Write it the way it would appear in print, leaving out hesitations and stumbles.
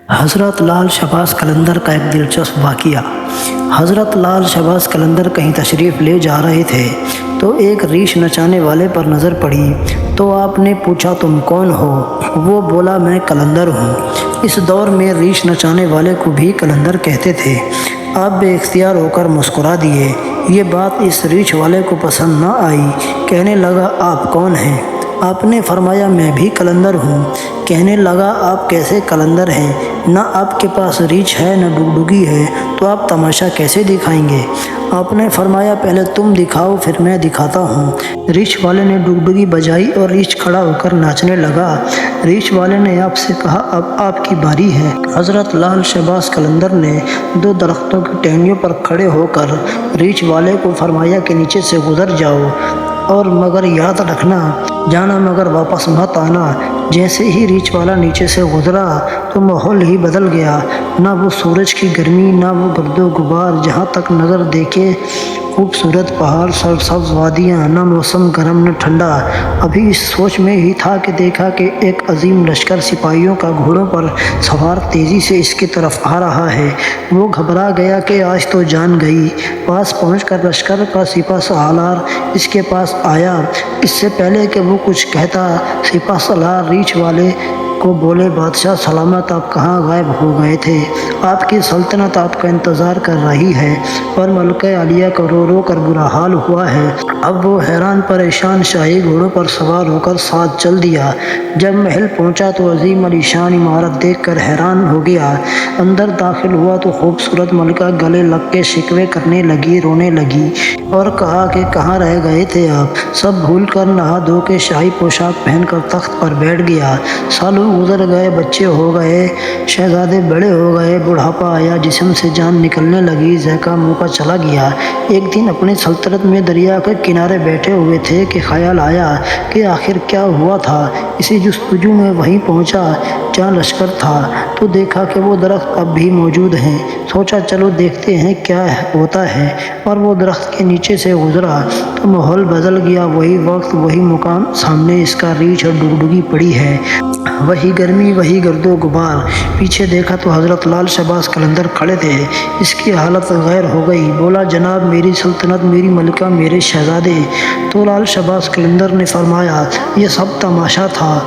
حضرت لال شہباز قلندر کا ایک دلچسپ واقعہ۔ حضرت لال شہباز قلندر کہیں تشریف لے جا رہے تھے تو ایک ریچھ نچانے والے پر نظر پڑی تو آپ نے پوچھا تم کون ہو؟ وہ بولا میں قلندر ہوں۔ اس دور میں ریچھ نچانے والے کو بھی قلندر کہتے تھے۔ آپ بے اختیار ہو کر مسکرا دیے۔ یہ بات اس ریچھ والے کو پسند نہ آئی۔ کہنے لگا آپ کون ہیں؟ آپ نے فرمایا میں بھی قلندر ہوں۔ کہنے لگا آپ کیسے قلندر ہیں؟ نہ آپ کے پاس ریچھ ہے نہ ڈگڈگی ہے، تو آپ تماشا کیسے دکھائیں گے؟ آپ نے فرمایا پہلے تم دکھاؤ پھر میں دکھاتا ہوں۔ ریچھ والے نے ڈگڈگی بجائی اور ریچھ کھڑا ہو کر ناچنے لگا۔ ریچھ والے نے آپ سے کہا اب آپ کی باری ہے۔ حضرت لال شہباز قلندر نے دو درختوں کی ٹہنیوں پر کھڑے ہو کر ریچھ والے کو فرمایا کہ نیچے سے گزر جاؤ، اور مگر یاد رکھنا جانا مگر واپس مت آنا۔ جیسے ہی ریچھ والا نیچے سے گزرا تو ماحول ہی بدل گیا۔ نہ وہ سورج کی گرمی، نہ وہ گرد و غبار، جہاں تک نظر دیکھے خوبصورت پہاڑ، سرسبز وادیاں، نہ موسم گرم نہ ٹھنڈا۔ ابھی اس سوچ میں ہی تھا کہ دیکھا کہ ایک عظیم لشکر سپاہیوں کا گھوڑوں پر سوار تیزی سے اس کی طرف آ رہا ہے۔ وہ گھبرا گیا کہ آج تو جان گئی۔ پاس پہنچ کر لشکر کا سپہ سالار اس کے پاس آیا۔ اس سے پہلے کہ وہ کچھ کہتا، سپہ سالار ریچھ والے کو بولے بادشاہ سلامت، آپ کہاں غائب ہو گئے تھے؟ آپ کی سلطنت آپ کا انتظار کر رہی ہے، اور ملکہ عالیہ کا رو رو کر برا حال ہوا ہے۔ اب وہ حیران پریشان شاہی گھوڑوں پر سوار ہو کر ساتھ چل دیا۔ جب محل پہنچا تو عظیم الشان عمارت دیکھ کر حیران ہو گیا۔ اندر داخل ہوا تو خوبصورت ملکہ گلے لگ کے شکوے کرنے لگی، رونے لگی اور کہا کہ کہاں رہ گئے تھے آپ؟ سب بھول کر نہا دھو کے شاہی پوشاک پہن کر تخت پر بیٹھ گیا۔ سالوں گزر گئے، بچے ہو گئے، شہزادے بڑے ہو گئے، بڑھاپا آیا، جسم سے جان نکلنے لگی، ذائقہ منہ کا چلا گیا۔ ایک دن اپنی سلطنت میں دریا کے کنارے بیٹھے ہوئے تھے کہ خیال آیا کہ آخر کیا ہوا تھا۔ اسی جستجو میں وہیں پہنچا جہاں لشکر تھا، تو دیکھا کہ وہ درخت اب بھی موجود ہیں۔ سوچا چلو دیکھتے ہیں کیا ہوتا ہے، اور وہ درخت کے نیچے سے گزرا تو ماحول بدل گیا۔ وہی وقت، وہی مقام، سامنے اس کا ریچھ اور ڈگڈگی پڑی ہے، وہی گرمی، وہی گرد و غبار۔ پیچھے دیکھا تو حضرت لال شہباز قلندر کھڑے تھے۔ اس کی حالت غیر ہو گئی۔ بولا جناب میری سلطنت، میری ملکہ، میرے شہزادے۔ تو لال شہباز قلندر نے فرمایا یہ سب تماشا تھا۔